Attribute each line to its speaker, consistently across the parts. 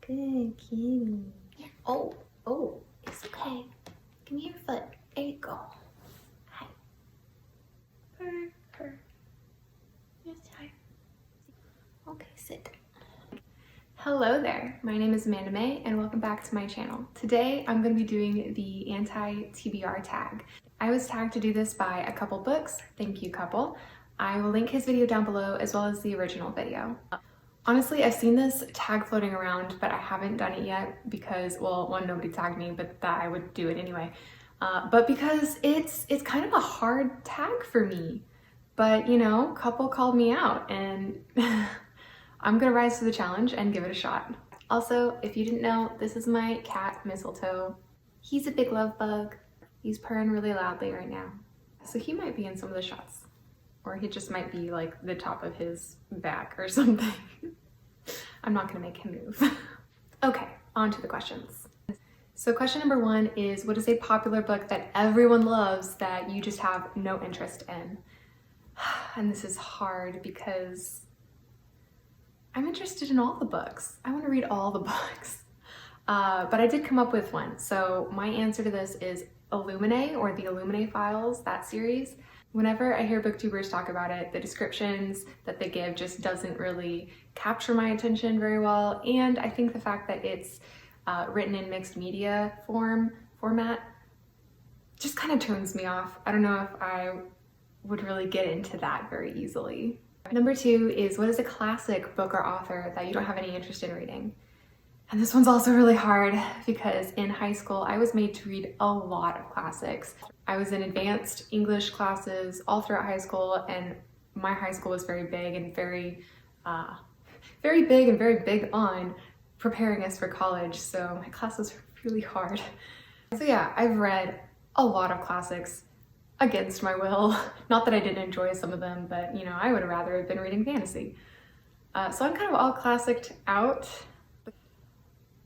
Speaker 1: Good kitty. Oh, it's okay. Give me your foot. There you go. Hi. Purr. Yes, hi. Okay, sit. Hello there, my name is Amanda May and welcome back to my channel. Today I'm going to be doing the anti-TBR tag. I was tagged to do this by a couple books, thank you couple. I will link his video down below as well as the original video. Honestly, I've seen this tag floating around, but I haven't done it yet because, well, one, nobody tagged me, but that I would do it anyway. But because it's kind of a hard tag for me. But you know, couple called me out and I'm gonna rise to the challenge and give it a shot. Also, if you didn't know, this is my cat, Mistletoe. He's a big love bug. He's purring really loudly right now. So he might be in some of the shots. Or he just might be like the top of his back or something. I'm not gonna make him move. Okay, on to the questions. So question number one is, what is a popular book that everyone loves that you just have no interest in? And this is hard because I'm interested in all the books. I want to read all the books. But I did come up with one. So my answer to this is Illuminae, or the Illuminae Files, that series. Whenever I hear booktubers talk about it, the descriptions that they give just doesn't really capture my attention very well. And I think the fact that it's written in mixed media format just kind of turns me off. I don't know if I would really get into that very easily. Number two is, what is a classic book or author that you don't have any interest in reading? And this one's also really hard because in high school, I was made to read a lot of classics. I was in advanced English classes all throughout high school, and my high school was very big and very big on preparing us for college. So my classes were really hard. So yeah, I've read a lot of classics against my will. Not that I didn't enjoy some of them, but you know, I would rather have been reading fantasy. So I'm kind of all classiced out.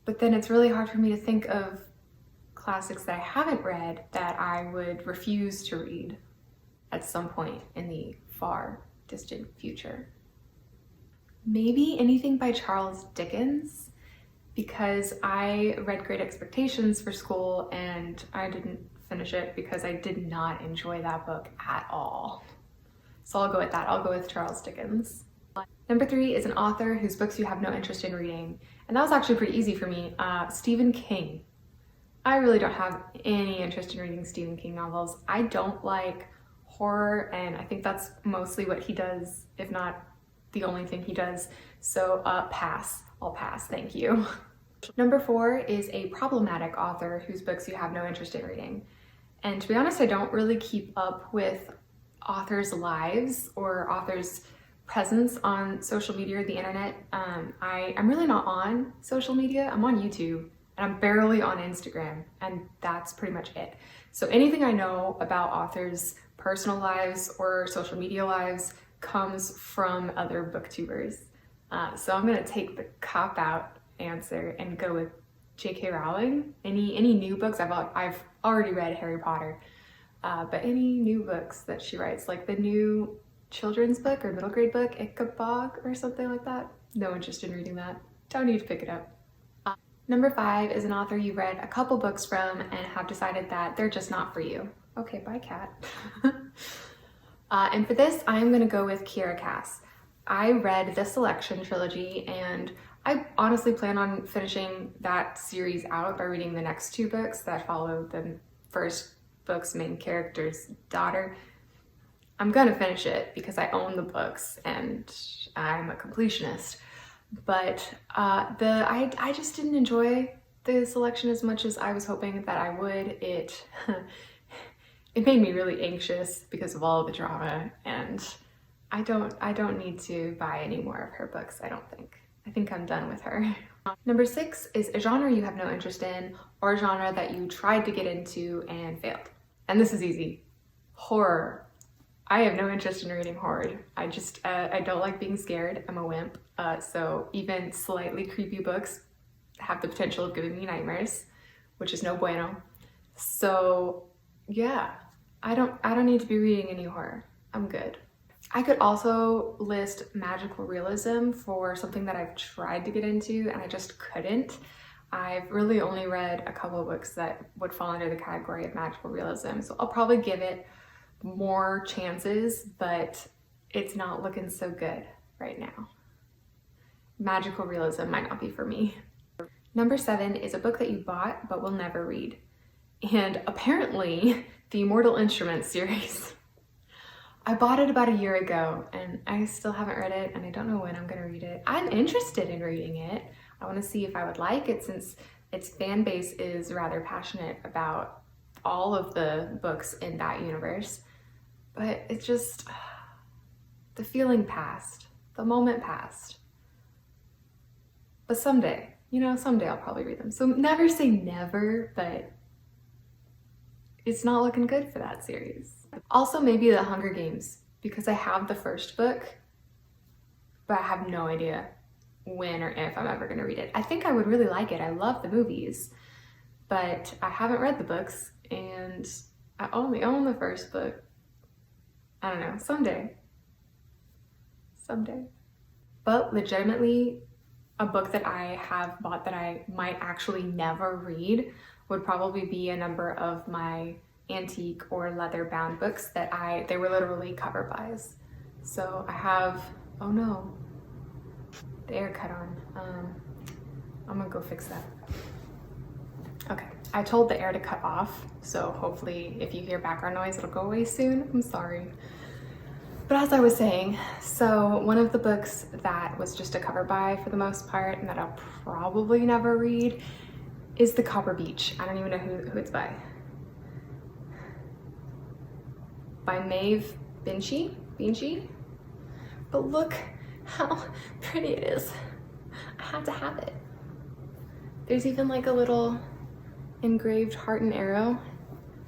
Speaker 1: But then it's really hard for me to think of classics that I haven't read that I would refuse to read at some point in the far distant future. Maybe anything by Charles Dickens, because I read Great Expectations for school and I didn't finish it because I did not enjoy that book at all. So I'll go with that. I'll go with Charles Dickens. Number three is an author whose books you have no interest in reading. And that was actually pretty easy for me. Stephen King. I really don't have any interest in reading Stephen King novels. I don't like horror, and I think that's mostly what he does, if not the only thing he does. So pass. I'll pass, thank you. Number four is a problematic author whose books you have no interest in reading. And to be honest, I don't really keep up with authors' lives or authors' presence on social media or the internet. I'm really not on social media. I'm on YouTube and I'm barely on Instagram, and that's pretty much it. So anything I know about authors' personal lives or social media lives comes from other booktubers. So I'm gonna take the cop-out answer and go with J.K. Rowling. Any new books? I've already read Harry Potter, but any new books that she writes, like the new children's book or middle grade book, Ichabod or something like that. No interest in reading that. Don't need to pick it up. Number five is an author you read a couple books from and have decided that they're just not for you. Okay, bye cat. And for this, I'm gonna go with Kiera Cass. I read the Selection trilogy and I honestly plan on finishing that series out by reading the next two books that follow the first book's main character's daughter. I'm gonna finish it because I own the books and I'm a completionist. But I just didn't enjoy the Selection as much as I was hoping that I would. It made me really anxious because of all the drama, and I don't need to buy any more of her books, I don't think. I think I'm done with her. Number six is a genre you have no interest in, or a genre that you tried to get into and failed. And this is easy. Horror. I have no interest in reading horror. I don't like being scared. I'm a wimp. So even slightly creepy books have the potential of giving me nightmares, which is no bueno. So yeah, I don't need to be reading any horror. I'm good. I could also list magical realism for something that I've tried to get into and I just couldn't. I've really only read a couple of books that would fall under the category of magical realism, so I'll probably give it more chances, but it's not looking so good right now. Magical realism might not be for me. Number 7 is a book that you bought but will never read. And apparently, the Mortal Instruments series. I bought it about a year ago and I still haven't read it and I don't know when I'm gonna read it. I'm interested in reading it. I wanna see if I would like it since its fan base is rather passionate about all of the books in that universe. But it just, the feeling passed, the moment passed. But someday, someday I'll probably read them. So never say never, but it's not looking good for that series. Also maybe The Hunger Games, because I have the first book, but I have no idea when or if I'm ever gonna read it. I think I would really like it. I love the movies, but I haven't read the books and I only own the first book. I don't know, someday. But legitimately, a book that I have bought that I might actually never read would probably be a number of my antique or leather bound books that they were literally cover buys. So I have, oh no, the air cut on. I'm gonna go fix that. Okay, I told the air to cut off, so hopefully if you hear background noise, it'll go away soon. I'm sorry. But as I was saying, so one of the books that was just a cover buy for the most part and that I'll probably never read is The Copper Beech. I don't even know who it's by. By Maeve Binchy. But look how pretty it is. I had to have it. There's even like a little engraved heart and arrow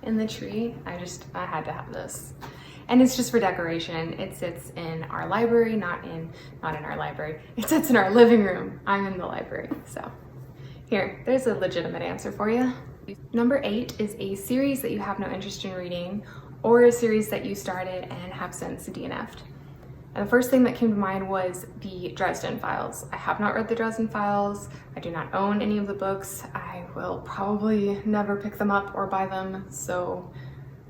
Speaker 1: in the tree. I had to have this. And it's just for decoration. It sits in our library, not in our library. It sits in our living room. I'm in the library, so. Here, there's a legitimate answer for you. Number 8 is a series that you have no interest in reading or a series that you started and have since DNF'd. And the first thing that came to mind was the Dresden Files. I have not read the Dresden Files. I do not own any of the books. I will probably never pick them up or buy them. So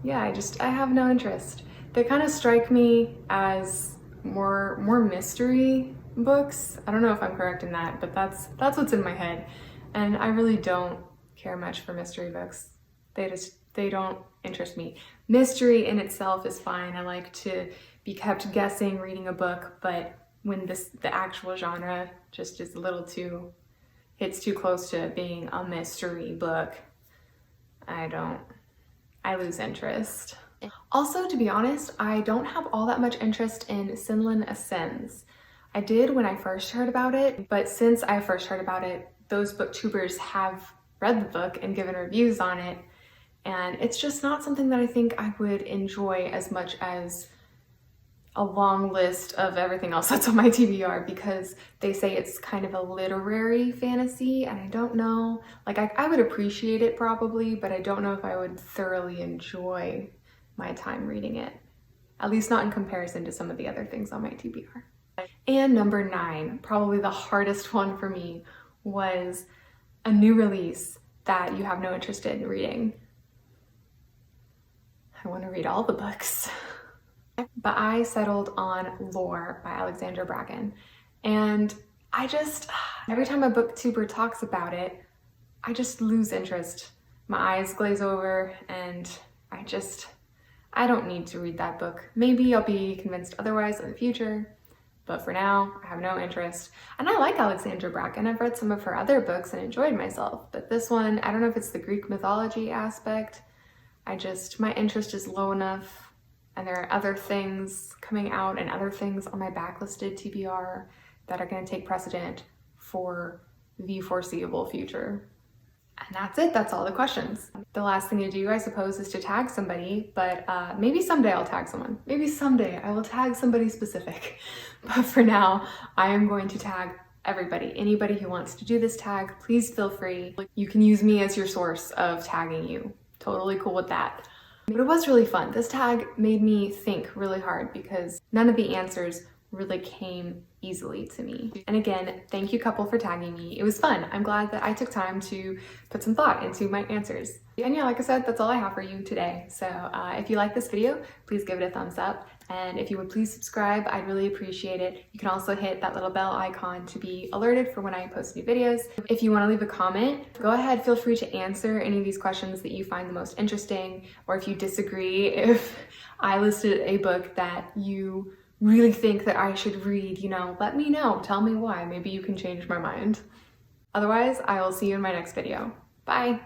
Speaker 1: yeah, I have no interest. They kind of strike me as more mystery books. I don't know if I'm correct in that, but that's what's in my head. And I really don't care much for mystery books. They don't interest me. Mystery in itself is fine. I like to be kept guessing reading a book, but when the actual genre just is a little hits too close to being a mystery book, I lose interest. Also, to be honest, I don't have all that much interest in Sunlin Ascends. I did when I first heard about it, but since I first heard about it, those booktubers have read the book and given reviews on it, and it's just not something that I think I would enjoy as much as a long list of everything else that's on my TBR, because they say it's kind of a literary fantasy, and I don't know, like I would appreciate it probably, but I don't know if I would thoroughly enjoy my time reading it, at least not in comparison to some of the other things on my TBR. And number 9, probably the hardest one for me, was a new release that you have no interest in reading. I want to read all the books. But I settled on Lore by Alexandra Bracken. And every time a booktuber talks about it, I just lose interest. My eyes glaze over and I don't need to read that book. Maybe I'll be convinced otherwise in the future, but for now, I have no interest. And I like Alexandra Bracken. I've read some of her other books and enjoyed myself, but this one, I don't know if it's the Greek mythology aspect. My interest is low enough, and there are other things coming out and other things on my backlisted TBR that are gonna take precedent for the foreseeable future. And that's it, that's all the questions. The last thing to do, I suppose, is to tag somebody, but maybe someday I'll tag someone. Maybe someday I will tag somebody specific. But for now, I am going to tag everybody. Anybody who wants to do this tag, please feel free. You can use me as your source of tagging you. Totally cool with that. But it was really fun. This tag made me think really hard because none of the answers really came easily to me. And again, thank you couple for tagging me. It was fun. I'm glad that I took time to put some thought into my answers. And yeah, like I said, that's all I have for you today. So if you like this video, please give it a thumbs up. And if you would please subscribe, I'd really appreciate it. You can also hit that little bell icon to be alerted for when I post new videos. If you want to leave a comment, go ahead, feel free to answer any of these questions that you find the most interesting, or if you disagree, if I listed a book that you really think that I should read, you know, let me know. Tell me why. Maybe you can change my mind. Otherwise, I will see you in my next video. Bye.